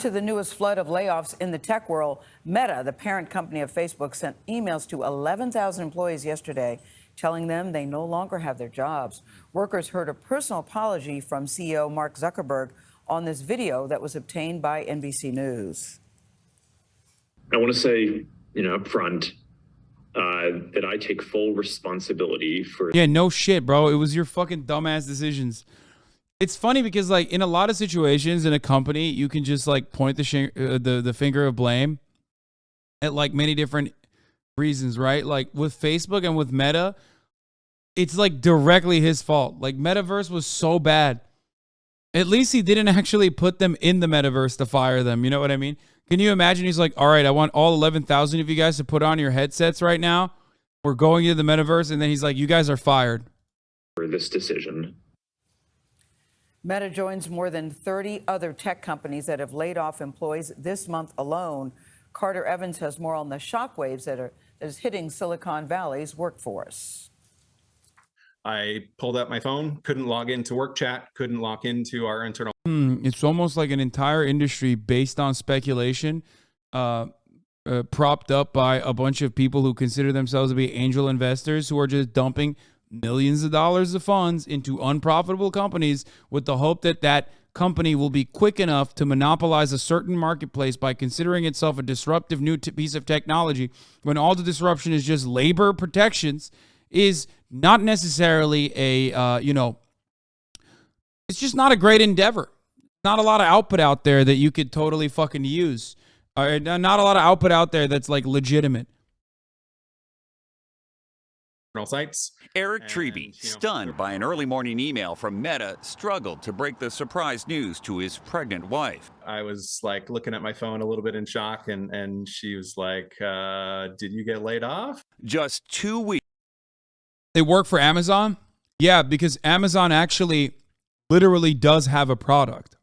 to the newest flood of layoffs in the tech world. Meta, the parent company of Facebook, sent emails to 11,000 employees yesterday telling them they no longer have their jobs. Workers heard a personal apology from CEO Mark Zuckerberg on this video that was obtained by NBC News. I want to say, up front, that I take full responsibility for... Yeah, no shit, bro. It was your fucking dumbass decisions. It's funny because, like, in a lot of situations in a company, you can just, like, point the finger of blame at, like, many different reasons, right? Like, with Facebook and with Meta, it's, like, directly his fault. Like, Metaverse was so bad. At least he didn't actually put them in the Metaverse to fire them. You know what I mean? Can you imagine? He's like, all right, I want all 11,000 of you guys to put on your headsets right now. We're going into the Metaverse. And then he's like, you guys are fired. For this decision. Meta joins more than 30 other tech companies that have laid off employees this month alone. Carter Evans has more on the shockwaves that is hitting Silicon Valley's workforce. I pulled out my phone, couldn't log into work chat, couldn't log into our internal. It's almost like an entire industry based on speculation, propped up by a bunch of people who consider themselves to be angel investors who are just dumping millions of dollars of funds into unprofitable companies with the hope that that company will be quick enough to monopolize a certain marketplace by considering itself a disruptive new piece of technology, when all the disruption is just labor protections, is not necessarily it's just not a great endeavor. Not a lot of output out there that you could totally fucking use. Not a lot of output out there that's like legitimate. Sites. Eric Treby, stunned by an early morning email from Meta, struggled to break the surprise news to his pregnant wife. I was like looking at my phone a little bit in shock, and she was like, did you get laid off? Just 2 weeks. They work for Amazon? Yeah, because Amazon actually literally does have a product.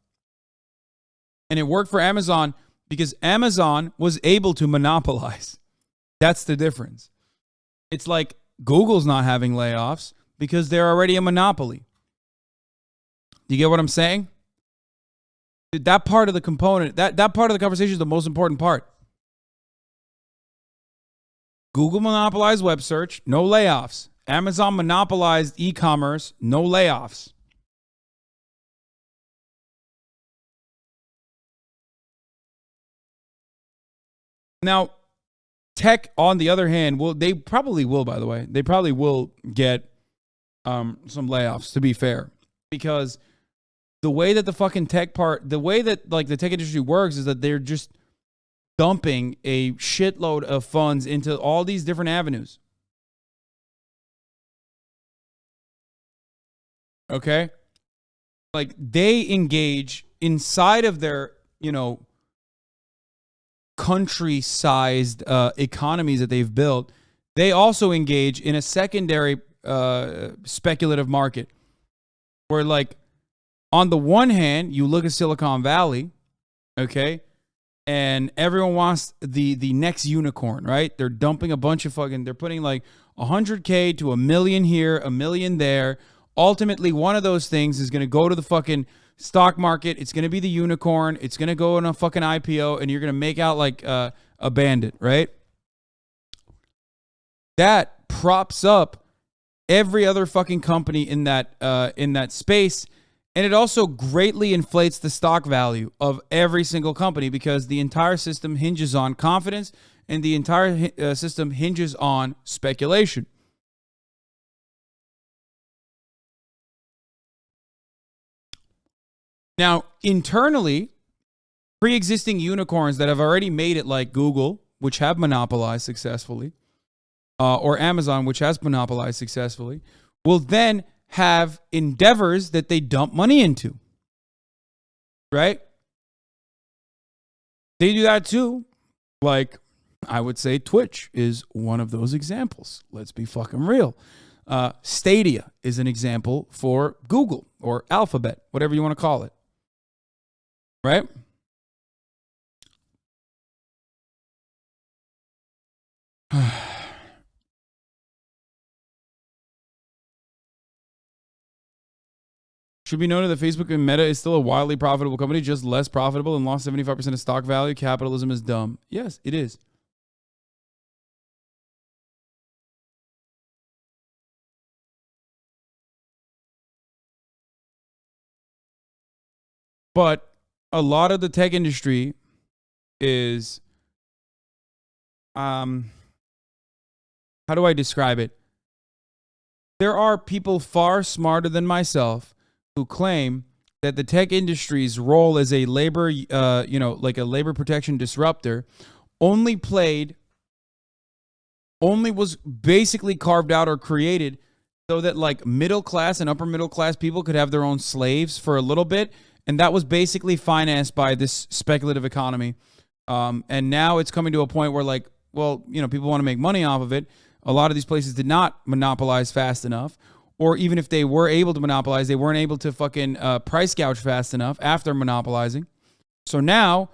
And it worked for Amazon because Amazon was able to monopolize. That's the difference. It's like Google's not having layoffs because they're already a monopoly. Do you get what I'm saying? That part of the component, that part of the conversation is the most important part. Google monopolized web search, no layoffs. Amazon monopolized e-commerce, no layoffs. Now, tech, on the other hand, they probably will, by the way. They probably will get some layoffs, to be fair. Because the way that the fucking tech part, the way that like the tech industry works is that they're just dumping a shitload of funds into all these different avenues. Okay? Like, they engage inside of their, country-sized economies that they've built. They also engage in a secondary speculative market where, like, on the one hand, you look at Silicon Valley, okay, and everyone wants the next unicorn, right? They're dumping a bunch of they're putting like 100K to $1 million here, $1 million there. Ultimately, one of those things is going to go to the fucking stock market. It's going to be the unicorn. It's going to go in a fucking IPO, and you're going to make out like a bandit, right? That props up every other fucking company in that space, and it also greatly inflates the stock value of every single company because the entire system hinges on confidence, and the entire system hinges on speculation. Now, internally, pre-existing unicorns that have already made it, like Google, which have monopolized successfully, or Amazon, which has monopolized successfully, will then have endeavors that they dump money into. Right? They do that too. Like, I would say Twitch is one of those examples. Let's be fucking real. Stadia is an example for Google or Alphabet, whatever you want to call it. Right? Should be noted that Facebook and Meta is still a wildly profitable company, just less profitable and lost 75% of stock value. Capitalism is dumb. Yes, it is. But a lot of the tech industry is, how do I describe it? There are people far smarter than myself who claim that the tech industry's role as a labor, like a labor protection disruptor, only was basically carved out or created so that like middle class and upper middle class people could have their own slaves for a little bit. And that was basically financed by this speculative economy. And now it's coming to a point where like, well, people want to make money off of it. A lot of these places did not monopolize fast enough. Or even if they were able to monopolize, they weren't able to fucking price gouge fast enough after monopolizing. So now,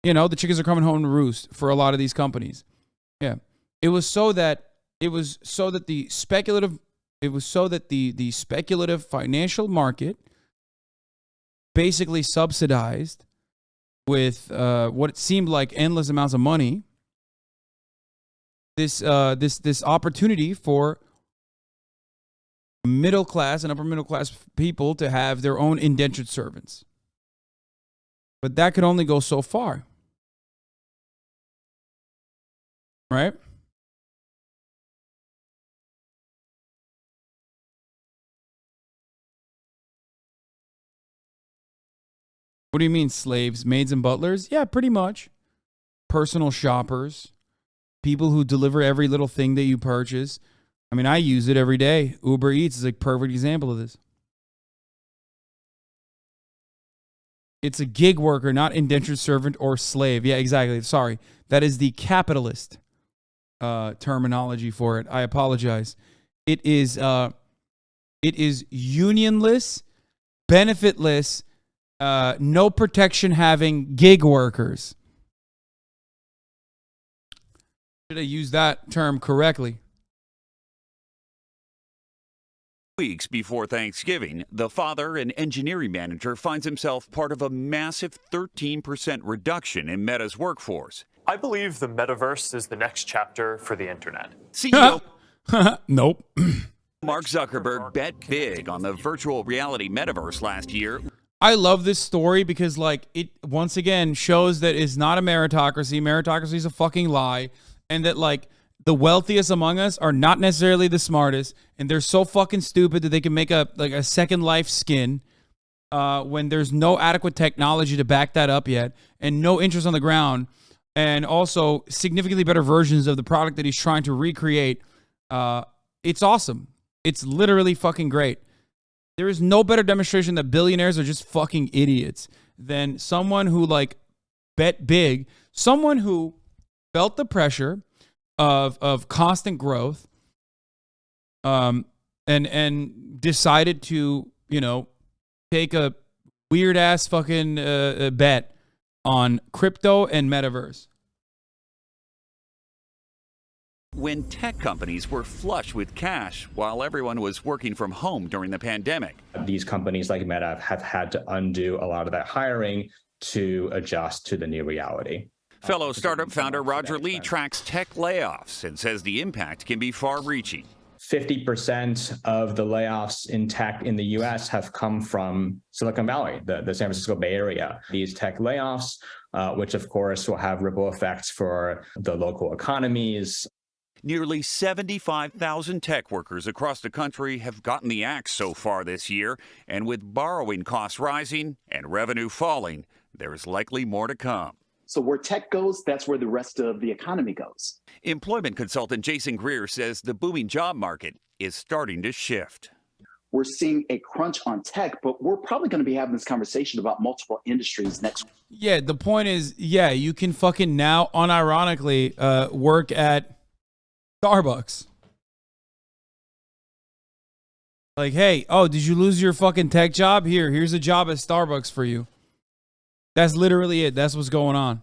the chickens are coming home to roost for a lot of these companies. Yeah. It was so that the speculative financial market basically subsidized with what it seemed like endless amounts of money this opportunity for middle class and upper middle class people to have their own indentured servants. But that could only go so far. Right? What do you mean slaves, maids and butlers? Yeah, pretty much. Personal shoppers, people who deliver every little thing that you purchase. I mean, I use it every day. Uber Eats is a perfect example of this. It's a gig worker, not indentured servant or slave. Yeah, exactly. Sorry. That is the capitalist terminology for it. I apologize. It is unionless, benefitless, no protection having gig workers. Should I use that term correctly? Weeks before Thanksgiving, the father, an engineering manager, finds himself part of a massive 13% reduction in Meta's workforce. I believe the metaverse is the next chapter for the internet. CEO Nope. Mark Zuckerberg bet big on the virtual reality metaverse last year. I love this story because, like, it once again shows that it's not a meritocracy. Meritocracy is a fucking lie. And that, like, the wealthiest among us are not necessarily the smartest, and they're so fucking stupid that they can make a Second Life skin when there's no adequate technology to back that up yet, and no interest on the ground, and also significantly better versions of the product that he's trying to recreate. It's awesome. It's literally fucking great. There is no better demonstration that billionaires are just fucking idiots than someone who like bet big, someone who felt the pressure of constant growth, and decided to, take a weird ass fucking bet on crypto and metaverse. When tech companies were flush with cash while everyone was working from home during the pandemic. These companies like Meta have had to undo a lot of that hiring to adjust to the new reality. Fellow startup founder Roger Lee tracks tech layoffs and says the impact can be far-reaching. 50% of the layoffs in tech in the US have come from Silicon Valley, the San Francisco Bay Area. These tech layoffs, which of course will have ripple effects for the local economies. Nearly 75,000 tech workers across the country have gotten the axe so far this year, and with borrowing costs rising and revenue falling, there is likely more to come. So where tech goes, that's where the rest of the economy goes. Employment consultant Jason Greer says the booming job market is starting to shift. We're seeing a crunch on tech, but we're probably going to be having this conversation about multiple industries next week. Yeah, the point is, yeah, you can fucking now unironically work at Starbucks. Like, hey, oh, did you lose your fucking tech job? Here's a job at Starbucks for you. That's literally it. That's what's going on.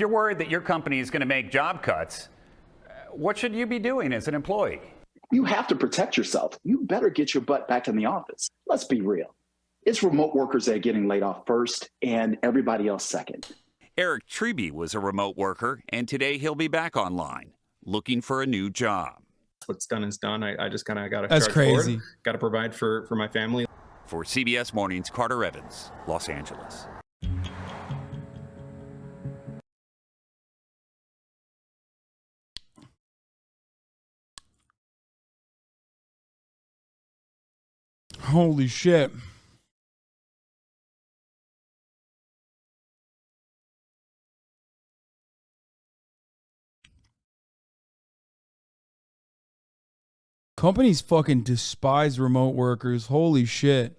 you're worried that your company is going to make job cuts, what should you be doing as an employee? You have to protect yourself. You better get your butt back in the office. Let's be real. It's remote workers that are getting laid off first and everybody else second. Eric Treby was a remote worker, and today he'll be back online looking for a new job. What's done is done. I just kind of got to That's charge crazy. forward. Got to provide for my family. For CBS Mornings, Carter Evans, Los Angeles. Holy shit. Companies fucking despise remote workers. Holy shit.